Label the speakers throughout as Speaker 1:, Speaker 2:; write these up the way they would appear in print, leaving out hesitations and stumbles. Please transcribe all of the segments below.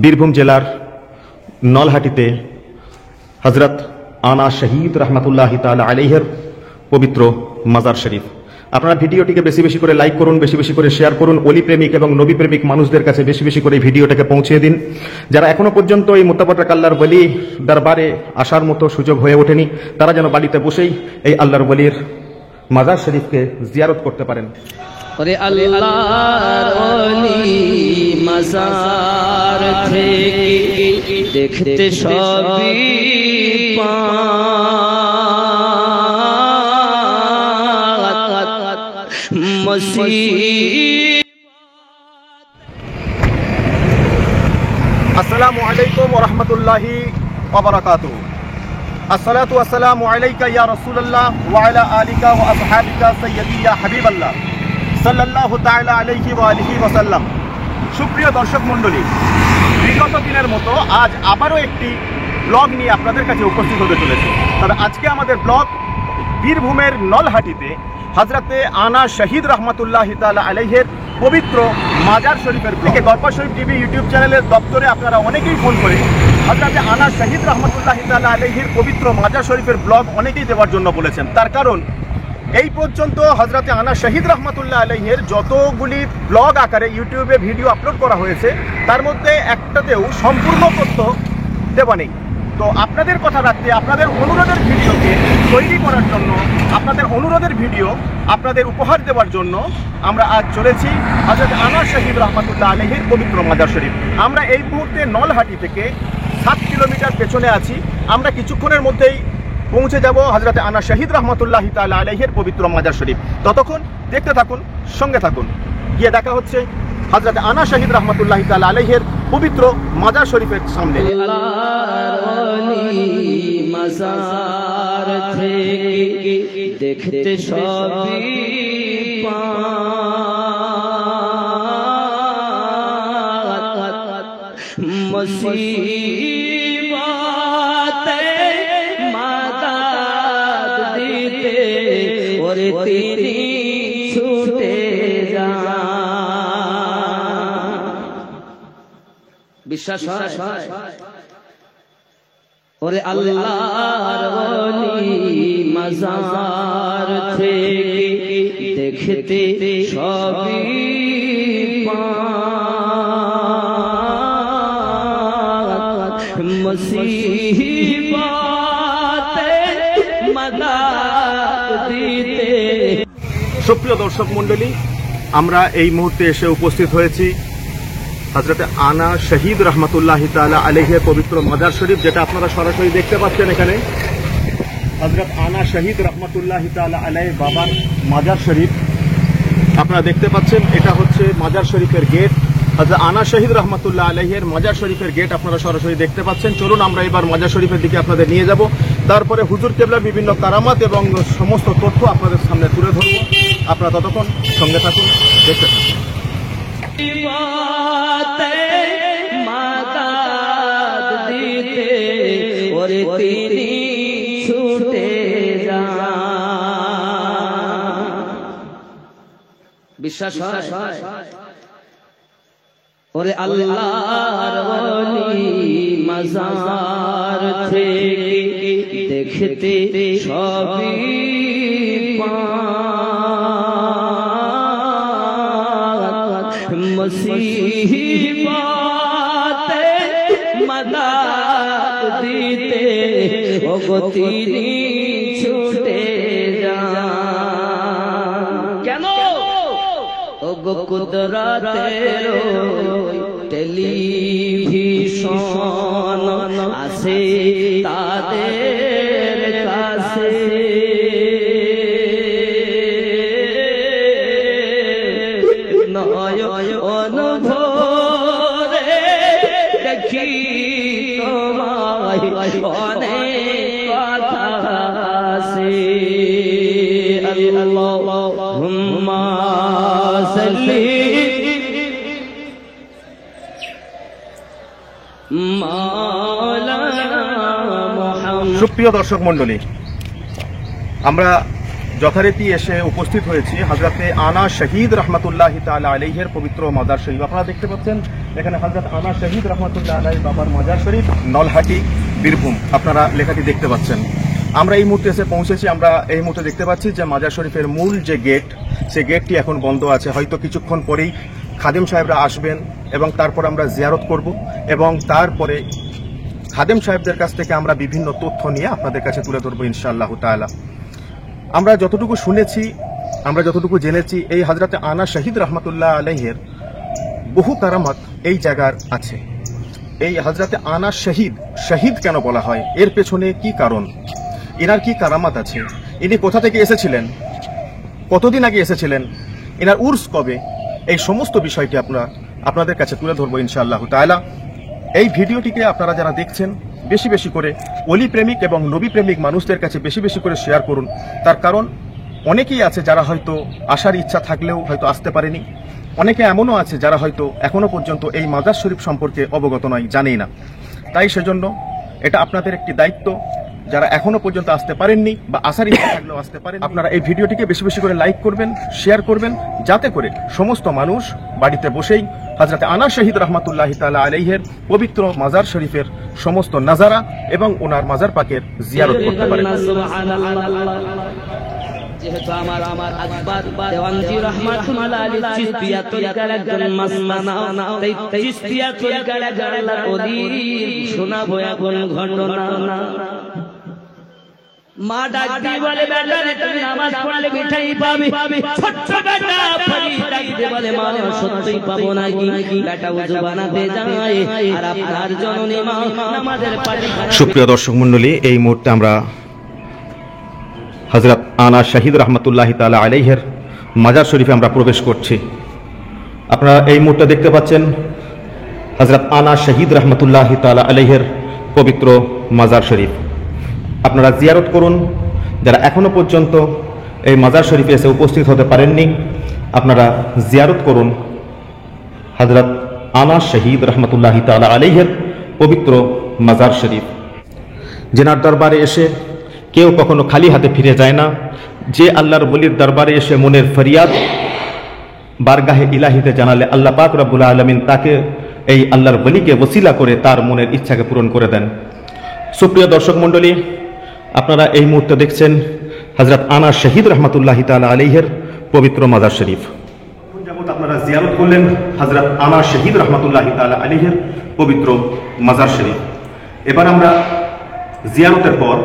Speaker 1: বীরভূম জেলার নলহাটিতে হযরত আনা শহীদ রহমাতুল্লাহি তাআলা আলাইহির পবিত্র মাজার শরীফ। আপনারা ভিডিওটিকে বেশি বেশি করে লাইক করুন, বেশি বেশি করে শেয়ার করুন, অলি প্রেমিক এবং নবী প্রেমিক মানুষদের কাছে বেশি বেশি করে ভিডিওটাকে পৌঁছে দিন। যারা এখনো পর্যন্ত এই মুতাবারক আল্লাহর ওলি দরবারে আসার মতো সুযোগ হয়ে ওঠেনি, তারা যেন বাড়িতে বসেই এই আল্লাহর ওলির মাজার শরীফকে জিয়ারত করতে পারেন।
Speaker 2: ওরে আল্লাহর ওলি মাজার থেকে দেখতে সবই
Speaker 1: আসসালামু আলাইকুম ওয়া রাহমাতুল্লাহি ওয়া বারাকাতুহু। আসসালাতু ওয়াসসালামু আলাইকা ইয়া রাসূলুল্লাহ ওয়া আলা আলিকা ওয়া আসহাবিকা সাইয়্যিদি ইয়া হাবিবাল্লাহ সাল্লাল্লাহু তাআলা আলাইহি ওয়া আলিহি ওয়া সাল্লাম। সুপ্রিয় দর্শক মণ্ডলী, বিগত দিনের মতো আজ আবারও একটি ব্লগ নিয়ে আপনাদের কাছে উপস্থিত হতে চলেছে। তবে আজকে আমাদের ব্লগ বীরভূমের নলহাটিতে হযরতে আনা শহীদ রহমাতুল্লাহি তাআলা আলাইহির পবিত্র মাজার শরীফের ব্লগ। গর্বা শরীফ টিভি ইউটিউব চ্যানেলের দপ্তরে আপনারা অনেকেই ফোন করে হযরতে আনা শহীদ রহমাতুল্লাহি তাআলা আলাইহির পবিত্র মাজার শরীফের ব্লগ অনেকেই দেওয়ার জন্য বলেছেন। তার কারণ এই পর্যন্ত হযরতে আনা শহীদ রহমাতুল্লাহ আলাইহির যতগুলি ব্লগ আকারে ইউটিউবে ভিডিও আপলোড করা হয়েছে, তার মধ্যে একটাতেও সম্পূর্ণ তথ্য দেওয়া নেই। তো আপনাদের কথা রাখতে, আপনাদের অনুরোধের ভিডিওকে তৈরি করার জন্য, আপনাদের অনুরোধের ভিডিও আপনাদের উপহার দেওয়ার জন্য আমরা আজ চলেছি হযরত আনা শহীদ রহমাতুল্লাহ আলাইহির পবিত্র মাজার শরীফ। আমরা এই মুহূর্তে নলহাটি থেকে 7 কিলোমিটার পেছনে আছি। আমরা কিছুক্ষণের মধ্যেই পৌঁছে যাব হযরতে আনা শহীদ রহমাতুল্লাহি তাআলা আলাইহির পবিত্র মাজার শরীফ। ততক্ষণ দেখতে থাকুন, সঙ্গে থাকুন। গিয়ে দেখা হচ্ছে হযরতে আনা শহীদ রহমাতুল্লাহি তাআলা আলাইহির পবিত্র মাজার শরীফের সামনে।
Speaker 2: মাজার থেকে দেখতে সবই ওরে তিনি ছুটে যান। বিশ্বাস হয়? ওরে আল্লাহর ওলি মাজার থেকে দেখতে সবই মুসিবতে মাদাদ দিতে।
Speaker 1: সুপ্রিয় দর্শক মণ্ডলী, আমরা এই মুহূর্তে এসে উপস্থিত হয়েছি হযরতে আনা শহীদ রহমাতুল্লাহি তাআলা আলাইহির পবিত্র মাজার শরীফ, যেটা আপনারা সরাসরি দেখতে পাচ্ছেন। এখানে হযরত আনা শহীদ রহমাতুল্লাহি তাআলা আলাইহি বাবার মাজার শরীফ আপনারা দেখতে পাচ্ছেন। এটা হচ্ছে মাজার শরীফের গেট। হযরত আনা শহীদ রহমাতুল্লাহ আলাইহির মাজার শরীফের গেট আপনারা সরাসরি দেখতে পাচ্ছেন। চলুন আমরা এবার মাজার শরীফের দিকে আপনাদের নিয়ে যাব। তারপরে হুজুর কেবলার বিভিন্ন কারামাত এবং সমস্ত তথ্য আপনাদের সামনে তুলে ধরব। আপনারা ততক্ষণ সঙ্গে থাকুন, দেখতে থাকুন।
Speaker 2: ওরে তিনি ছুটে যান। বিশ্বাস হয়? ওরে আল্লাহর ওলি মাজার থেকে দেখতে সবই মুসিবতে মাদাদ দিতে ওগো তিনি ছুটে যান। কেন? ওগো কুদরতের টেলিভিশন আছে তাদের কাছে, নয়ন ভরে দেখি তোমায় অনেক কথা আছে। আল্লাহুম্মা সাল্লি মাওলানা মুহাম্মদ।
Speaker 1: সুপ্রিয় দর্শক মণ্ডলী, আমরা যথারীতি এসে উপস্থিত হয়েছি হযরতে আনা শহীদ রহমাতুল্লাহি তাআলা আলাইহির পবিত্র মাজার শরীফ। আপনারা দেখতে পাচ্ছেন এখানে হযরত আনা শহীদ রহমাতুল্লাহ আলাইহি বাবার মাজার শরীফ, নলহাটি, বীরভূম। আপনারা লেখাটি দেখতে পাচ্ছেন। আমরা এই মুহূর্তে এসে পৌঁছেছি। আমরা এই মুহূর্তে দেখতে পাচ্ছি যে মাজার শরীফের মূল যে গেট, সেই গেটটি এখন বন্ধ আছে। হয়তো কিছুক্ষণ পরেই খাদেম সাহেবরা আসবেন এবং তারপর আমরা জিয়ারত করব এবং তারপরে খাদেম সাহেবদের কাছ থেকে আমরা বিভিন্ন তথ্য নিয়ে আপনাদের কাছে তুলে ধরবো ইনশাআল্লাহ তাআলা। আমরা যতটুকু শুনেছি, আমরা যতটুকু জেনেছি, এই হযরতে আনা শহীদ রহমাতুল্লাহ আলাইহির বহু কারামাত এই জায়গার আছে। এই হযরতে আনা শহীদ, শহীদ কেন বলা হয়, এর পেছনে কি কারণ, এনার কি কারামাত আছে, ইনি কোথা থেকে এসেছিলেন, কতদিন আগে এসেছিলেন, এনার উর্স কবে, এই সমস্ত বিষয়টি আপনাদের কাছে তুলে ধরবো ইনশাআল্লাহ তাআলা। এই ভিডিওটিকে আপনারা যারা দেখছেন বেশি বেশি করে ওলি প্রেমিক এবং নবী প্রেমিক মানুষদের কাছে বেশি বেশি করে শেয়ার করুন। তার কারণ অনেকেই আছে যারা হয়তো আসার ইচ্ছা থাকলেও হয়তো আসতে পারেনি। অনেকে এমনও আছে যারা হয়তো এখনো পর্যন্ত এই মাজার শরীফ সম্পর্কে অবগত নয়, জানেই না। তাই সেজন্য এটা আপনাদের একটি দায়িত্ব, যারা এখনো পর্যন্ত আসতে পারেননি বা আসার ইচ্ছা থাকলেও আসতে পারেন, আপনারা এই ভিডিওটিকে বেশি বেশি করে লাইক করবেন, শেয়ার করবেন, যাতে করে সমস্ত মানুষ বাড়িতে বসেই হযরত আনা শহীদ রহমাতুল্লাহি তাআলা আলাইহির পবিত্র মাজার শরীফের সমস্ত নাজারা এবং ওনার মাজার পাকের জিয়ারত করতে পারে।
Speaker 2: যেহেতু আমার আকবর দেওয়ানজি রহমাতুল্লাহ আলাইহি চিশতিয়া তরিকার একজন মাসমানা, তাই চিশতিয়া তরিকার একজন ওলি শোনাবো এখন ঘটনা। মা ডাক দিয়ে বলে, বেটা রে তুমি নামাজ পড়লে মিঠাই পাবে। ছোট্ট বেটা ফরিদ ডাক দিয়ে বলে, মা সত্যই পাবো নাকি? বেটা ওযু বানাতে যায় আর আপনার জননী মা নামাজের পাটি।
Speaker 1: সুপ্রিয় দর্শক মণ্ডলী, এই মুহূর্তে আমরা হযরত আনা শহীদ রহমাতুল্লাহি তাআলা আলাইহির মাজার শরীফে আমরা প্রবেশ করছি। আপনারা এই মুহূর্তে দেখতে পাচ্ছেন হযরত আনা শহীদ রহমাতুল্লাহি তাআলা আলাইহির পবিত্র মাজার শরীফ। আপনারা জিয়ারত করুন। যারা এখনো পর্যন্ত এই মাজার শরীফে এসে উপস্থিত হতে পারেননি, আপনারা জিয়ারত করুন হযরত আনা শহীদ রহমাতুল্লাহি তাআলা আলাইহির পবিত্র মাজার শরীফ। যেনার দরবারে এসে কেউ কখনো খালি হাতে ফিরে যায় না। যে আল্লাহর ওলির দরবারে এসে মনের ফরিয়াদ বারগাহে ইলাহিতে জানালে আল্লাহ পাক রব্বুল আলামিন তাকে, এই আল্লাহর ওলিকে ওসিলা করে তার মনের ইচ্ছাকে পূরণ করে দেন। সুপ্রিয় দর্শক মণ্ডলী, আপনারা এই মুহূর্তে দেখছেন হযরত আনা শহীদ রহমাতুল্লাহি তাআলা আলাইহির পবিত্র মাজার শরীফ। যেমন আপনারা জিয়ারত করলেন হযরত আনা শহীদ রহমাতুল্লাহি তাআলা আলাইহির পবিত্র মাজার শরীফ। এবার আমরা জিয়ারতের পর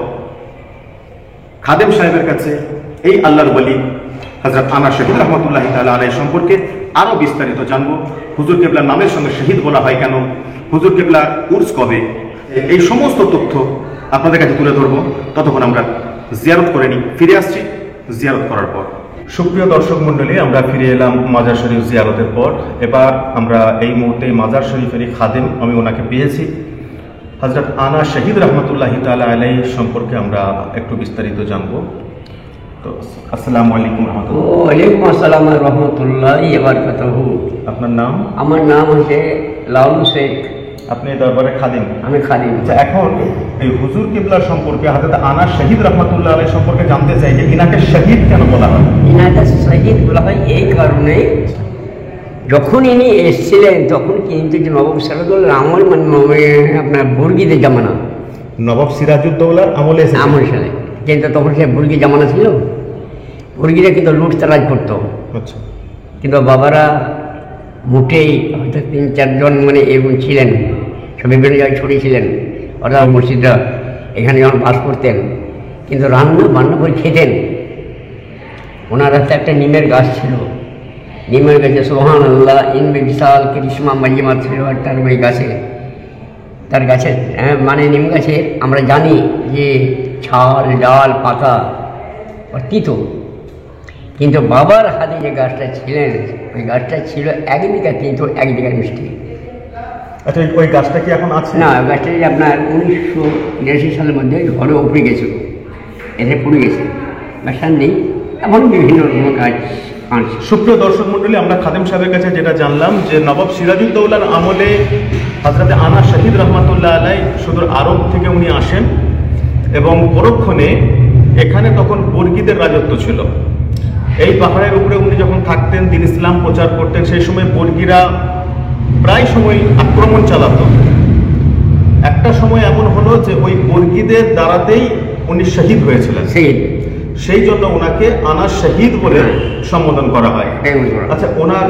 Speaker 1: খাদেম সাহেবের কাছে এই আল্লাহর ওলি হযরত আনা শহীদ রহমাতুল্লাহি তাআলা আলাইহি সম্পর্কে আরো বিস্তারিত জানবো। হুজুর কেবলার নামের সঙ্গে শহীদ বলা হয় কেন, হুজুর কেবলার উর্স কবে, এই সমস্ত তথ্য আপনাদের কাছে তুলে ধরবো। ততক্ষণ আমরা জিয়ারত করে নিই, ফিরে আসছি জিয়ারত করার পর। সুপ্রিয় দর্শক মণ্ডলী, আমরা ফিরে এলাম মাজার শরীফ জিয়ারতের পর। এবার আমরা এই মুহূর্তে মাজার শরীফেরই খাদেম, আমি ওনাকে পেয়েছি, হযরত আনা শহীদ রহমাতুল্লাহি তাআলা আলাইহি সম্পর্কে আমরা একটু বিস্তারিত জানবো। তো আসসালামু আলাইকুম রাহমাতুল্লাহ।
Speaker 3: ওয়ালাইকুম আসসালাম রাহমাতুল্লাহি ওয়া বারাকাতুহু।
Speaker 1: আপনার নাম?
Speaker 3: আমার নাম হচ্ছে লাউল শেখ।
Speaker 1: আপনি দরবারে খাদেম?
Speaker 3: আমি খাদেম।
Speaker 1: আচ্ছা, এখন এই হুজুর কিবলার সম্পর্কে হযরত আনা শহীদ রহমাতুল্লাহ আলাইহি সম্পর্কে জানতে চাই যে ইনাকে শহীদ কেন বলা হয়?
Speaker 3: ইনাকে শহীদ বলা হয় এই কারণে, যখন ইনি এসেছিলেন তখন কিন্তু যে নবাব সিরাজউদ্দৌলার আমল, মানে আপনার বর্গিদের জামানা,
Speaker 1: নবাব সিরাজউদ্দৌলার আমলে
Speaker 3: আমল সালে, কিন্তু তখন সে বর্গি জামানা ছিল। বর্গিরা কিন্তু লুটতরাজ করতো।
Speaker 1: আচ্ছা,
Speaker 3: কিন্তু বাবারা মোটেই হয়তো ৩-৪ জন মানে এরকম ছিলেন, সব বিভিন্ন জায়গায় ছড়িয়েছিলেন। অর্থাৎ মসজিদরা এখানে যখন বাস করতেন, কিন্তু রান্না বান্না করে খেতেন। ওনার হাতে একটা নিমের গাছ ছিল, নিমের গাছে সুবহানাল্লাহ ইনমে বিশাল করিশমা মাল্লিমা ছিল। আর তার ওই গাছে, তার গাছের মানে নিম গাছে আমরা জানি যে ছাল ডাল পাতা তিতো, কিন্তু বাবার হাতে যে গাছটা ছিলেন, ওই গাছটা ছিল একদিকে তিতো একদিকে মিষ্টি।
Speaker 1: আচ্ছা, ওই গাছটা কি এখন আছে?
Speaker 3: না, গাছটা আপনার 1982 সালের মধ্যে ঘরে উপরে গেছিল, এতে পড়ে গেছে, গাছটা নেই। এমন বিভিন্ন রকম গাছ।
Speaker 1: সুপ্রিয় দর্শক মণ্ডলী, আমরা খাদেম সাহেবের কাছে যেটা জানলাম যে নবাব সিরাজউদ্দৌলার আমলে হযরত আনা শহীদ রহমাতুল্লাহ আলাইহি সুদূর আরব থেকে উনি আসেন এবং পরক্ষণে এখানে তখন বর্গীদের রাজত্ব ছিল। এই পাহাড়ের উপরে উনি যখন থাকতেন, দিন ইসলাম প্রচার করতেন, সেই সময় বর্গীরা প্রায় সময় আক্রমণ চালাতো। একটা সময় এমন হলো যে ওই বর্গীদের দ্বারাতেই উনি শহীদ হয়েছিলেন, সেই জন্য ওনাকে আনাস শহীদ বলে সম্বোধন করা হয়। আচ্ছা, ওনার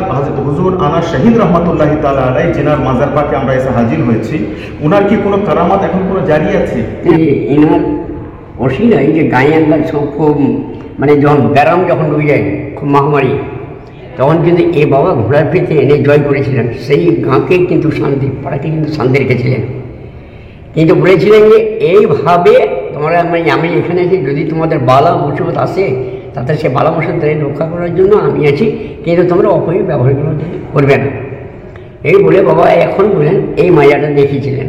Speaker 1: হুজুর আনাস শহীদ রহমতুল্লাহি তাআলা আলাইহি, যেনার মাজার পাকে আমরা এসে হাজির হয়েছি, ওনার কি কোনো কারামাত এখন কোনো জারি আছে?
Speaker 3: এনার অসিলাই যে গায়ে একবার খুব মানে যখন ব্যারাম যখন ঢুকে যায়, খুব মহামারী, তখন কিন্তু এ বাবা ঘোড়ার পেতে এনে জয় করেছিলেন। সেই গাঁকে কিন্তু শান্তি, পাড়াকে কিন্তু শান্তি রেখেছিলেন। কিন্তু বলেছিলেন যে এইভাবে তোমরা মানে আমি এখানে আছি, যদি তোমাদের বালা মুসিবত আসে তাতে সে বালা মুসিবত রক্ষা করার জন্য আমি আছি, কিন্তু তোমরা অপরিক ব্যবহার করবে না। এই বলে বাবা এখন বলেন এই মায়াটা দেখিয়েছিলেন।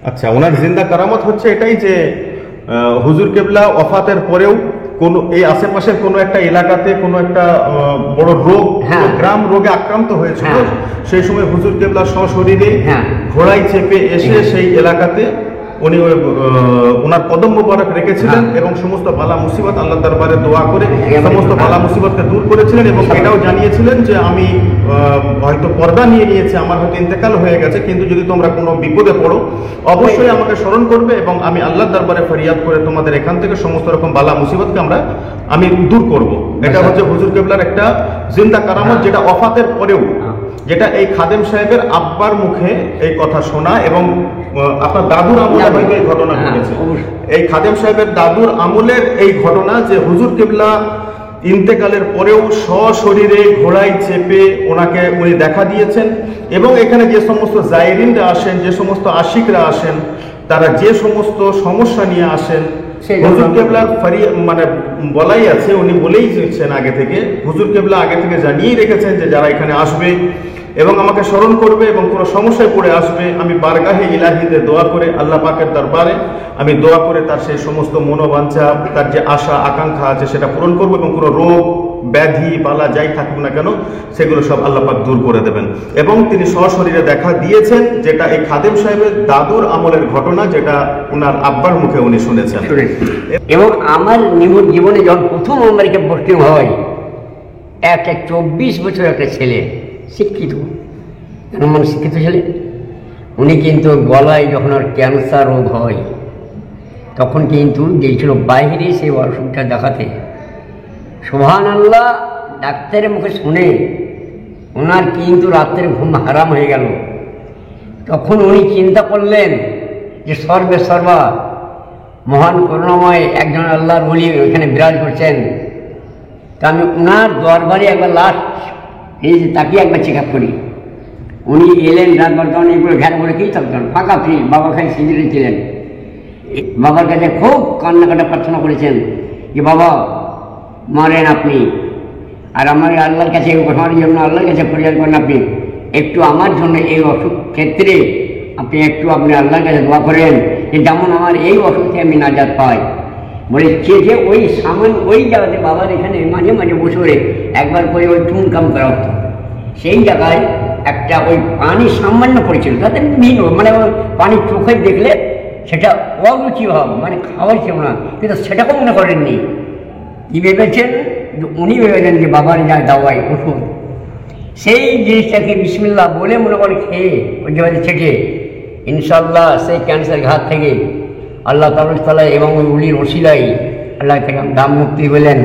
Speaker 1: আচ্ছা, ওনার জিন্দা কারামত হচ্ছে এটাই যে হুজুর কেবলা ওফাতের পরেও কোনো এই আশেপাশের কোনো একটা এলাকাতে কোনো একটা বড় রোগ, গ্রাম রোগে আক্রান্ত হয়েছিল, সেই সময় হুজুর কেবলা সশরীরে ঘোড়ায় চেপে এসে সেই এলাকাতে উনি ওনার কদম মোবারক রেখেছিলেন এবং সমস্ত বালা মুসিবত আল্লাহ দরবারে দোয়া করে সমস্ত বালা মুসিবতকে দূর করেছিলেন এবং এটাও জানিয়েছিলেন যে আমি হয়তো পর্দা নিয়ে নিয়েছি, আমার হয়তো ইন্তেকাল হয়ে গেছে, কিন্তু যদি তোমরা কোনো বিপদে পড়ো অবশ্যই আমাকে স্মরণ করবে এবং আমি আল্লাহর দরবারে ফরিয়াদ করে তোমাদের এখান থেকে সমস্ত রকম বালা মুসিবতকে আমি দূর করব। এটা হচ্ছে হুজুর কেবলার একটা জিন্দা কারামত, যেটা ওফাতের পরেও, যেটা এই খাদেম সাহেবের আব্বার মুখে এই কথা শোনা এবং আপনার দাদুর আমলে হয়তো এই ঘটনা ঘটেছে। এই খাদেম সাহেবের দাদুর আমলের এই ঘটনা যে হুজুর কেবলা ইন্তেকালের পরেও সশরীরে ঘোড়ায় চেপে ওনাকে উনি দেখা দিয়েছেন এবং এখানে যে সমস্ত জায়রিনরা আসেন, যে সমস্ত আশিকরা আসেন, তারা যে সমস্ত সমস্যা নিয়ে আসেন, হুজুর কেবলার মানে বলাই আছে, উনি বলেই দিচ্ছেন আগে থেকে, হুজুর কেবলা আগে থেকে জানিয়েই রেখেছেন যে যারা এখানে আসবে এবং আমাকে স্মরণ করবে এবং কোনো সমস্যায় পড়ে আসবে, আমি বারগাহে ইলাহিতে দোয়া করে আল্লাহ পাকের দরবারে আমি দোয়া করে তার সেই সমস্ত মনোবাঞ্ছা, তার যে আশা আকাঙ্ক্ষা আছে সেটা পূরণ করবো এবং কোনো রোগ ব্যাধি বালা যাই থাকুক না কেন সেগুলো সব আল্লাহ পাক দূর করে দেবেন। এবং তিনি সশরীরে দেখা দিয়েছেন, যেটা এই খাদেম সাহেবের দাদুর আমলের ঘটনা, যেটা ওনার আব্বার মুখে উনি শুনেছেন।
Speaker 3: এবং আমার জীবনে যখন প্রথম আমেরিকা ভর্তি হয়, একটা 24 বছর একটা ছেলে, শিক্ষিত, মানে শিক্ষিত ছেলে, উনি কিন্তু গলায় যখন ওর ক্যান্সার রোগ হয় তখন কিন্তু গিয়েছিল বাইরে সেই অসুখটা দেখাতে। সুবহানাল্লাহ, ডাক্তারের মুখে শুনে ওনার কিন্তু রাত্রের ঘুম হারাম হয়ে গেল। তখন উনি চিন্তা করলেন যে সর্বে সর্বা মহান করুণাময় একজন আল্লাহর ওলি ওইখানে বিরাজ করছেন, তা আমি ওনার দরবারে একবার লাস্ট এই যে তাকিয়ে একবার চেক আপ করি। উনি এলেন রাত বর্তমানে এগুলো ঘেরা করে কী থাকতেন, ফাঁকা ফ্রি, বাবা খাই সিজরে ছিলেন। বাবার কাছে খুব কান্নাকাটা প্রার্থনা করেছেন যে বাবা মারেন আপনি, আর আমার আল্লাহর কাছে আমার জন্য আল্লাহর কাছে ফরিয়াদ করেন আপনি, একটু আমার জন্য এই অসুখ ক্ষেত্রে আপনি একটু আপনি আল্লাহর কাছে দোয়া করেন যে যেমন আমার এই অসুখে আমি নাজাত পাই। বলে যে ওই সামান ওই জায়গাতে বাবার এখানে মাঝে মাঝে বসে একবার করে ওই চুনকাম করা হতো, সেই জায়গায় একটা ওই পানি সামান্য পড়েছিল, তাতে মানে পানি চোখে দেখলে সেটা অরুচি ভাব, মানে খাওয়ার ছিল না, কিন্তু সেটাকেও মনে করেননি। কী ভেবেছেন, উনি ভেবেছেন যে বাবার যা দাওয়াই ওষুধ, সেই জিনিসটাকে বিসমিল্লাহ বলে মনে করে খেয়ে ওই জায়গায় থেকে ইনশাল্লাহ সেই ক্যান্সার ঘাত থেকে আল্লাহ তাআলা এবং ওই উলির ওসিলাই আল্লাহ তাকে দাম মুক্তি বলেন।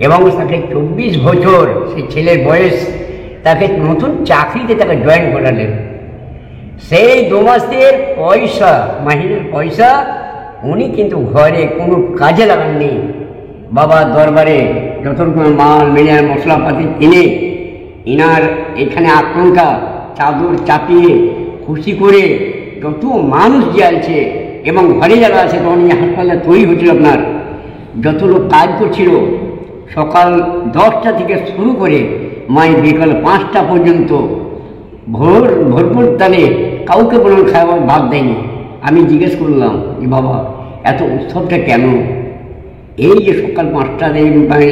Speaker 3: এবং তাকে 24 বছর সেই ছেলের বয়স, তাকে নতুন চাকরিতে তাকে জয়েন করালেন। সেই 2 মাসের পয়সা, মাহিনের পয়সা উনি কিন্তু ঘরে কোনো কাজে লাগাননি। বাবার দরবারে যত রকম মাল মিলিয়ার মশলাপাতি কিনে ইনার এখানে আকাঙ্ক্ষা চাদর চাপিয়ে খুশি করে যত মানুষ যে আছে এবং ঘরে যারা আছে, তখন এই হাসপাতালে তৈরি হচ্ছিল, আপনার যত লোক কাজ করছিল সকাল 10টা থেকে শুরু করে মাই বিকাল 5টা পর্যন্ত ভরপুর তালে কাউকে কোনো খাবার ভাত দেয়নি। আমি জিজ্ঞেস করলাম যে বাবা এত উৎসবটা কেন? এই যে সকাল 5টা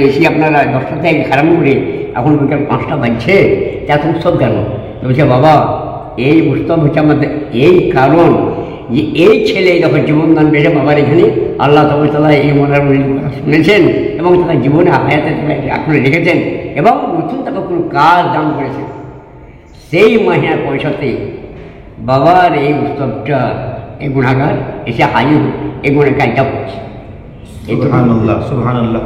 Speaker 3: এসে আপনারা 10টা থেকে খারাপ করে এখন বিকাল 5টা বাজছে, এত উৎসব কেন? বলছে বাবা এই উৎসব হচ্ছে আমাদের এই কারণ যে এই ছেলে যখন জীবনদান বেড়ে বাবার এখানে আল্লাহ তাআলা এই মনের কথা শুনেছেন এবং তারা জীবনে হায়াতে আঁকড়ে রেখেছেন এবং নতুন তাকে কোনো কাজ দান করেছেন। সেই মাহিনার পয়সাতে বাবার এই উৎসবটা এই গুণাগার এসে হাজির এই গুণের কাজটা করছে।
Speaker 1: সুবহানাল্লাহ, সুবহানাল্লাহ।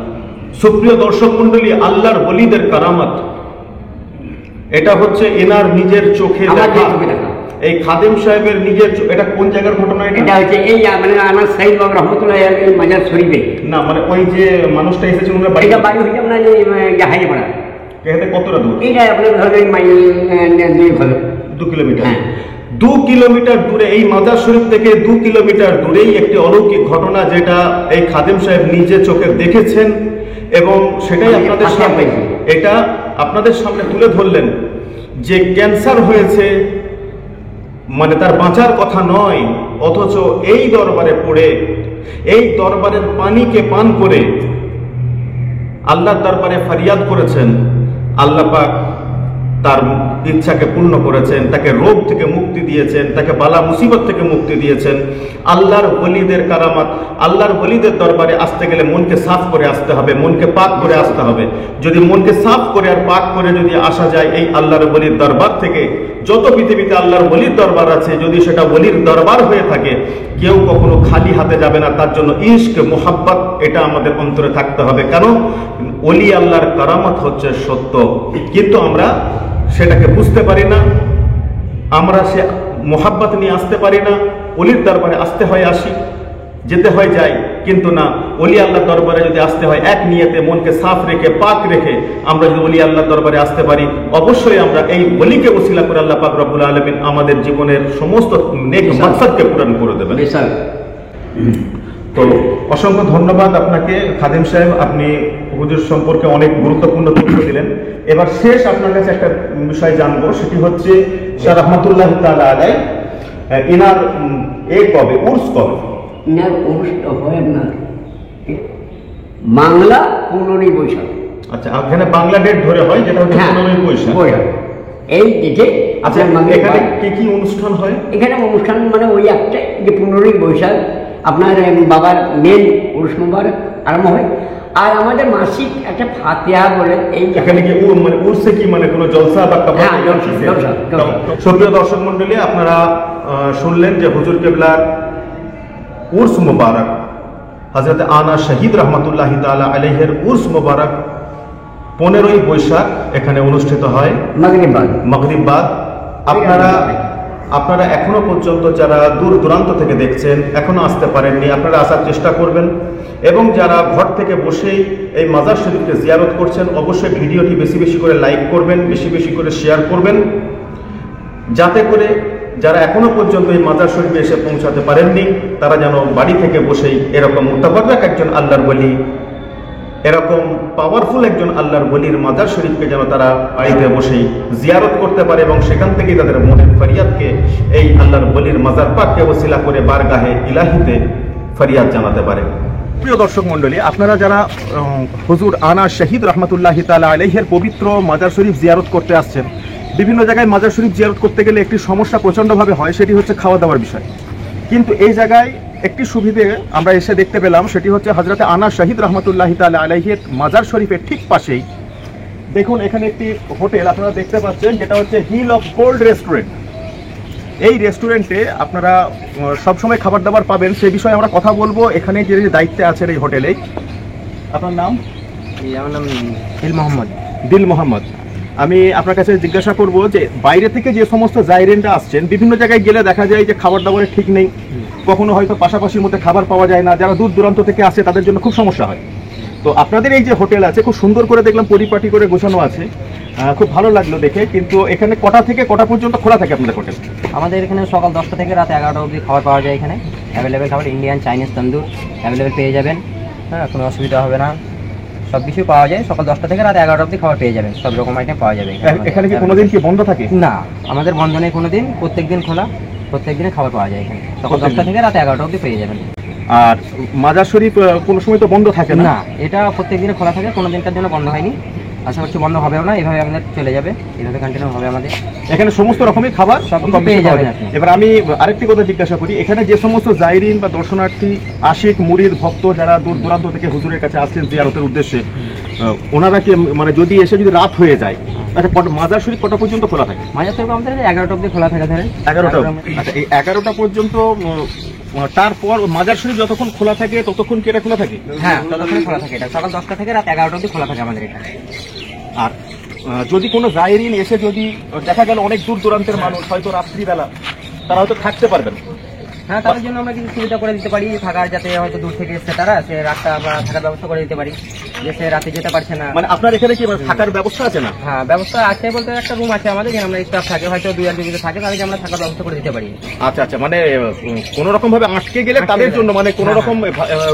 Speaker 1: সুপ্রিয় দর্শক মন্ডলী, আল্লাহর ওলিদের কারামত, এটা হচ্ছে এনার নিজের চোখে দেখা। এই খাদেম সাহেবের নিজের এটা কোন জায়গার ঘটনা?
Speaker 3: এটা হচ্ছে এই মানে আমার সাইদ বাবা রহমতুল্লাহ মাজার শরীফে।
Speaker 1: না মানে ওই যে মানুষটা এসেছে ওনার
Speaker 3: বাড়িটা বাড়ি হইতে আপনার যে হাইপাড়া
Speaker 1: এখানে কতটা দূর?
Speaker 3: এইটা আপনার ধরবেন মাইল
Speaker 1: 2 কিলোমিটার। 2 কিলোমিটার দূরে, এই মাজার শরীফ থেকে 2 কিলোমিটার দূরেই একটি অলৌকিক ঘটনা, যেটা এই খাদেম সাহেব নিজে চোখে দেখেছেন এবং সেটাই আপনাদের সামনে, এটা আপনাদের সামনে তুলে ধরলেন যে ক্যান্সার হয়েছে, মানে তার বাঁচার কথা নয়, অথচ এই দরবারে পড়ে এই দরবারের পানিকে পান করে আল্লাহর দরবারে ফরিয়াদ করেছেন। আল্লাহ পাক তার ইচ্ছাকে পূর্ণ করেছেন, তাকে রোগ থেকে মুক্তি দিয়েছেন, তাকে বালা মুসিবত থেকে মুক্তি দিয়েছেন। আল্লাহর ওলিদের কারামাত, আল্লাহর ওলিদের দরবারে আসতে গেলে মনকে সাফ করে আসতে হবে, মনকে পাক করে আসতে হবে। যদি মনকে সাফ করে আর পাক করে যদি আসা যায় এই আল্লাহর ওলির দরবার থেকে, যত পৃথিবীতে আল্লাহর ওলির দরবার আছে, যদি সেটা ওলির দরবার হয়ে থাকে, কেউ কখনো খালি হাতে যাবে না। তার জন্য ইশক, মোহাব্বত এটা আমাদের অন্তরে থাকতে হবে। কেন? ওলি আল্লাহর কারামত হচ্ছে সত্য, কিন্তু আমরা সেটাকে বুঝতে পারি না, আমরা সে মোহাব্বত নিয়ে আসতে পারি না। ওলির দরবারে আসতে হয় আসি, যেতে হয় যাই, কিন্তু না, ওলি আল্লাহর দরবারে যদি আসতে হয় এক নিয়তে মনকে সাফ রেখে পাক রেখে আমরা যদি ওলি আল্লাহর দরবারে আসতে পারি, অবশ্যই আমরা এই ওলিকে ওসিলা করে আল্লাহ পাক রব্বুল আলামিন আমাদের জীবনের সমস্ত নেক মাকসাদকে পূরণ করে দেবেন। তো অসংখ্য ধন্যবাদ আপনাকে খাদেম সাহেব, আপনি হুজুর সম্পর্কে অনেক গুরুত্বপূর্ণ তথ্য দিলেন। এবার শেষ আপনার কাছে একটা বিষয় জানবো, সেটি হচ্ছে শাহ রহমতুল্লাহ তাআলা আলাইহি ইনার কবে উর্স কবে?
Speaker 3: ইনার উর্সটা হয় আপনার বাংলা 15ই বৈশাখ।
Speaker 1: আচ্ছা, এখানে বাংলা ডেট ধরে হয়, যেটা হচ্ছে 15ই বৈশাখ।
Speaker 3: এই ডেটে।
Speaker 1: আচ্ছা, এখানে কি কি অনুষ্ঠান হয়?
Speaker 3: এখানে অনুষ্ঠান মানে ওই একটা যে 15ই বৈশাখ আপনার বাবার মেন উর্স মুবারক আরম্ভ হয়। আর আমাদের মাসিক একটা ফাতিহা বলে এই
Speaker 1: এখানে কি মানে উর্সে কি মানে কোনো জলসা বা সুপ্রিয় দর্শক মন্ডলী, আপনারা শুনলেন যে হুজুর কেবলার উর্স মুবারক হযরত আনা শহীদ রহমতুল্লাহি তাআলা আলাইহির উর্স মুবারক 15ই বৈশাখ এখানে অনুষ্ঠিত হয় মাগরিব বাদ। আপনারা এখনো পর্যন্ত যারা দূর দূরান্ত থেকে দেখছেন, এখনো আসতে পারেননি, আপনারা আসার চেষ্টা করবেন। এবং যারা ঘর থেকে বসেই এই মাজার শরীফকে জিয়ারত করছেন, অবশ্যই ভিডিওটি বেশি বেশি করে লাইক করবেন, বেশি বেশি করে শেয়ার করবেন, যাতে করে যারা এখনো পর্যন্ত এই মাজার শরীফে এসে পৌঁছাতে পারেননি তারা যেন বাড়ি থেকে বসেই এরকম মুতাবাররাক একজন আল্লাহর ওলি, এরকম পাওয়ারফুল একজন আল্লাহর ওলির মাজার শরীফকে যেন তারা বাড়িতে বসেই জিয়ারত করতে পারে এবং সেখান থেকেই তাদের মনের ফরিয়াদকে এই আল্লাহর ওলির মাজার পাককে ওসিলা করে বারগাহে ইলাহিতে ফরিয়াদ জানাতে পারে। প্রিয় দর্শক মণ্ডলী, আপনারা যারা হুজুর আনা শহীদ রহমতুল্লাহি তাআলা আলাইহির পবিত্র মাজার শরীফ জিয়ারত করতে আসছেন, বিভিন্ন জায়গায় মাজার শরীফ জিয়ারত করতে গেলে একটি সমস্যা প্রচণ্ডভাবে হয়, সেটি হচ্ছে খাওয়া দাওয়ার বিষয়। কিন্তু এই জায়গায় একটি সুবিধে আমরা এসে দেখতে পেলাম, সেটি হচ্ছে হযরতে আনা শহীদ রহমতুল্লাহি তাআলা আলাইহির মাজার শরীফের ঠিক পাশেই দেখুন এখানে একটি হোটেল আপনারা দেখতে পাচ্ছেন, যেটা হচ্ছে হিল অফ গোল্ড রেস্টুরেন্ট। এই রেস্টুরেন্টে আপনারা সবসময় খাবার দাবার পাবেন, সে বিষয়ে আমরা কথা বলবো। এখানে যে দায়িত্বে আছেন এই হোটেলে, আপনার নাম?
Speaker 4: আমার নাম
Speaker 1: দিল মোহাম্মদ। আমি আপনার কাছে জিজ্ঞাসা করব যে বাইরে থেকে যে সমস্ত জায়রেনরা আসছেন, বিভিন্ন জায়গায় গেলে দেখা যায় যে খাবার দাবারের ঠিক নেই, কখনো হয়তো পাশাপাশির মধ্যে খাবার পাওয়া যায় না, যারা দূর দূরান্ত থেকে আসে তাদের জন্য খুব সমস্যা হয়। তো আপনাদের এই যে হোটেল আছে, খুব সুন্দর করে দেখলাম পরিপাটি করে গোছানো আছে, খুব ভালো লাগলো দেখে। কিন্তু এখানে কটা থেকে কটা পর্যন্ত খোলা থাকে আপনাদের হোটেল?
Speaker 4: আমাদের এখানে সকাল 10টা থেকে রাত 11টা অবধি খাবার পাওয়া যায়। এখানে অ্যাভেলেবেল খাবার, ইন্ডিয়ান, চাইনিজ, তন্দুর অ্যাভেলেবেল পেয়ে যাবেন। হ্যাঁ, কোনো অসুবিধা হবে না, সব কিছুই পাওয়া যায়। সকাল 10টা থেকে রাত 11টা অবধি খাবার পেয়ে যাবেন, সব রকম আইটেম পাওয়া যাবে।
Speaker 1: এখানে কি কোনোদিন কি বন্ধ থাকে?
Speaker 4: না, আমাদের বন্ধ নেই কোনোদিন, প্রত্যেক দিন খোলা, প্রত্যেক দিনে খাবার পাওয়া যায় এখানে। সকাল 10টা থেকে রাত 11টা অবধি পেয়ে যাবেন।
Speaker 1: আর মাজার শরীফ কোনো সময় তো বন্ধ থাকে না?
Speaker 4: এটা প্রত্যেক দিনে খোলা থাকে, কোনো দিনটার জন্য বন্ধ হয়নি, আশা করছি বন্ধ হবেও না। এভাবে আমাদের চলে যাবে, এভাবে কন্টিনিউ হবে আমাদের।
Speaker 1: এখানে সমস্ত রকমের খাবার
Speaker 4: সব পেয়ে যাবেন আপনি।
Speaker 1: এবার আমি আরেকটি কথা জিজ্ঞাসা করি, এখানে যে সমস্ত জায়রিন বা দর্শনার্থী, আশিক, মুরিদ, ভক্ত যারা দূর দূরান্ত থেকে হুজুরের কাছে আসছেন জিয়ারতের উদ্দেশ্যে, ওনারা কি মানে যদি এসে যদি রাত হয়ে যায় আচ্ছা, মাজার শরীফ কটা পর্যন্ত খোলা থাকে?
Speaker 4: মাজার শরীফ আমাদের 11টা অবধি খোলা থাকে ধরেন।
Speaker 1: 11টা। আচ্ছা, এই 11টা পর্যন্ত, তারপর মাজার শরীফ যতক্ষণ খোলা থাকে ততক্ষণ কি এটা খোলা থাকে?
Speaker 4: হ্যাঁ, ততক্ষণ খোলা থাকে। এটা সকাল 10টা থেকে রাত 11টা অবধি খোলা থাকে আমাদের এটা।
Speaker 1: আর যদি কোনো জায়রিন এসে, যদি দেখা গেল অনেক দূর দূরান্তের মানুষ, হয়তো রাত্রিবেলা তারা হয়তো থাকতে পারবেন,
Speaker 4: হ্যাঁ, তাদের জন্য আমরা কিছু সুবিধা করে দিতে পারি থাকার, যাতে হয়তো দূর থেকে এসছে তারা, সে রাতটা আমরা থাকার ব্যবস্থা করে দিতে পারি, যে সে রাতে যেতে পারছে না।
Speaker 1: মানে আপনার এখানে কি থাকার ব্যবস্থা আছে না?
Speaker 4: হ্যাঁ, ব্যবস্থা আছে বলতে একটা রুম আছে আমাদের, যেখানে আমরা স্টাফ থাকে, হয়তো 2-1 যদি থাকে তাদেরকে আমরা থাকার ব্যবস্থা করে দিতে পারি।
Speaker 1: আচ্ছা আচ্ছা, মানে কোন রকম ভাবে আটকে গেলে তাদের জন্য মানে কোন রকম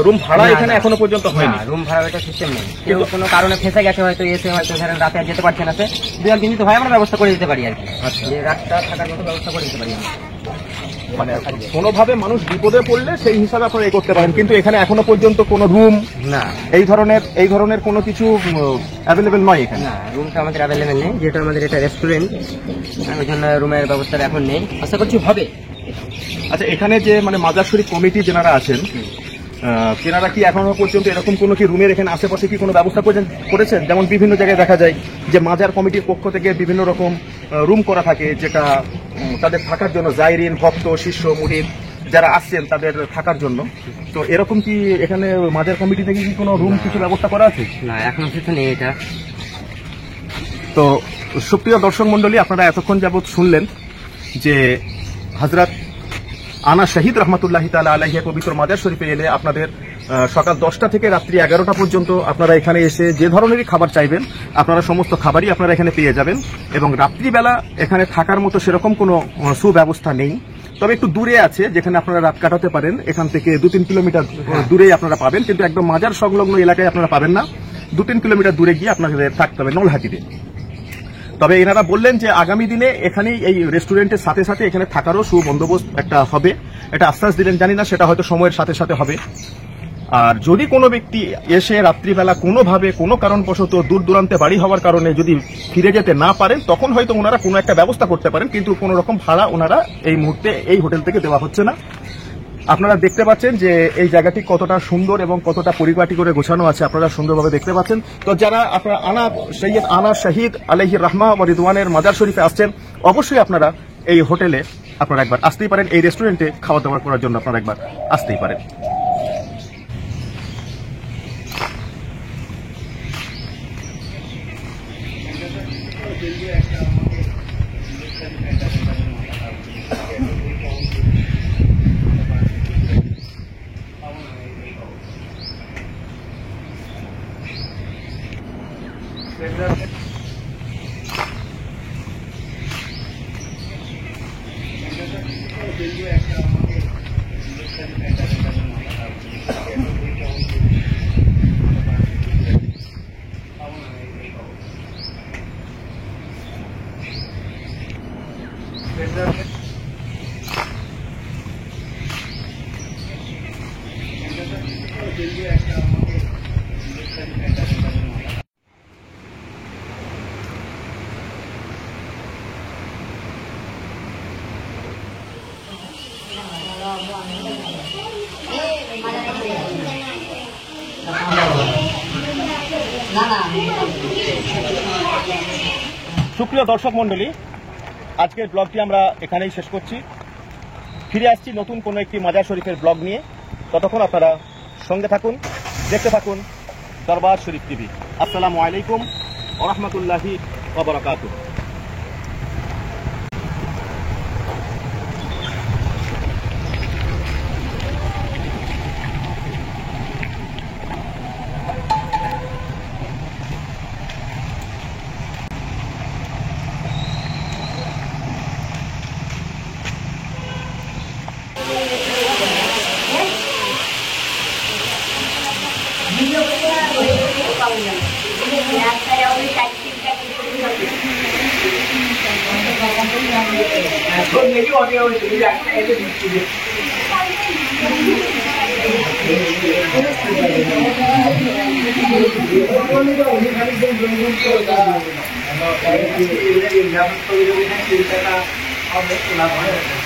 Speaker 1: রুম ভাড়া এখানে এখনো পর্যন্ত হয়নি?
Speaker 4: রুম ভাড়া এটা সিস্টেম নেই। কেউ কোনো কারণে ফেসে গেছে, হয়তো এসে হয়তো ধরেন রাতে আর যেতে পারছে না, সে 2-1 দিন যদি হয় আমরা ব্যবস্থা করে দিতে পারি আর কি।
Speaker 1: আচ্ছা,
Speaker 4: যে রাতটা থাকার মতো ব্যবস্থা করে দিতে পারি আমরা।
Speaker 1: মানে কোনোভাবে মানুষ বিপদে পড়লে সেই হিসাবে আপনারা এ করতে পারেন, কিন্তু এখানে এখনো পর্যন্ত কোনো রুম
Speaker 4: না,
Speaker 1: এই ধরনের কোনো কিছু অ্যাভেলেবেল নয় এখানে?
Speaker 4: না, রুমটা আমাদের অ্যাভেলেবেল নেই, যেহেতু আমাদের এটা রেস্টুরেন্ট, ওই জন্য রুমের ব্যবস্থা এখন নেই, আশা করছি হবে।
Speaker 1: আচ্ছা, এখানে যে মানে মাজার শরীফ কমিটি যেনারা আছেন, তেনারা কি এখনো পর্যন্ত এরকম কোনো কি রুমের এখানে আশেপাশে কি কোনো ব্যবস্থা করেছেন? যেমন বিভিন্ন জায়গায় দেখা যায় যে মাজার কমিটির পক্ষ থেকে বিভিন্ন রকম রুম করা থাকে, যেটা তাদের থাকার জন্য, জায়রিন, ভক্ত, শিষ্য, মুরিদ যারা আসছেন তাদের থাকার জন্য। তো এরকম কি এখানে মাজার কমিটি থেকে কি কোনো রুম কিছু ব্যবস্থা করা আছে?
Speaker 4: না, এখনো কিছু নেই এটা।
Speaker 1: তো সুপ্রিয় দর্শক মন্ডলী, আপনারা এতক্ষণ যাবৎ শুনলেন যে হযরত আনা শহীদ রহমতুল্লাহি তাআলা আলাইহি পবিত্র মাজার শরীফে এলে আপনাদের সকাল 10টা থেকে রাত্রি 11টা পর্যন্ত আপনারা এখানে এসে যে ধরনেরই খাবার চাইবেন আপনারা সমস্ত খাবারই আপনারা এখানে পেয়ে যাবেন, এবং রাত্রিবেলা এখানে থাকার মতো সেরকম কোনো সুব্যবস্থা নেই। তবে একটু দূরে আছে যেখানে আপনারা রাত কাটাতে পারেন, এখান থেকে 2-3 কিলোমিটার দূরেই আপনারা পাবেন, কিন্তু একদম মাজার সংলগ্ন এলাকায় আপনারা পাবেন না, 2-3 কিলোমিটার দূরে গিয়ে আপনাদের থাকতে হবে নলহাটিতে। তবে এনারা বললেন যে আগামী দিনে এখানেই এই রেস্টুরেন্টের সাথে সাথে এখানে থাকারও সুবন্দোবস্ত একটা হবে, এটা আশ্বাস দিলেন, জানি না সেটা হয়তো সময়ের সাথে সাথে হবে। আর যদি কোনো ব্যক্তি এসে রাত্রিবেলা কোনোভাবে কোনো কারণবশত দূর দূরান্তে বাড়ি হওয়ার কারণে যদি ফিরে যেতে না পারেন, তখন হয়তো ওনারা কোনো একটা ব্যবস্থা করতে পারেন, কিন্তু কোনো রকম ভাড়া ওনারা এই মুহূর্তে এই হোটেল থেকে দেওয়া হচ্ছে না। আপনারা দেখতে পাচ্ছেন যে এই জায়গাটি কতটা সুন্দর এবং কতটা পরিপাটি করে গোছানো আছে, আপনারা সুন্দরভাবে দেখতে পাচ্ছেন। তো যারা আপনারা আনা শহীদ আলাইহি রাহমা ওয়া রিদওয়ানের মাজার শরীফে আসছেন, অবশ্যই আপনারা এই হোটেলে আপনারা একবার আসতেই পারেন, এই রেস্টুরেন্টে খাওয়া দাওয়া করার জন্য আপনারা একবার আসতেই পারেন। সুপ্রিয় দর্শক মন্ডলী, আজকের ব্লগটি আমরা এখানেই শেষ করছি। ফিরে আসছি নতুন কোনো একটি মাজার শরীফের ব্লগ নিয়ে। ততক্ষণ আপনারা সঙ্গে থাকুন, দেখতে থাকুন দরবার শরীফ টিভি। আসসালামু আলাইকুম ওয়া রাহমাতুল্লাহি ওয়া বারাকাতুহু।
Speaker 5: আমরা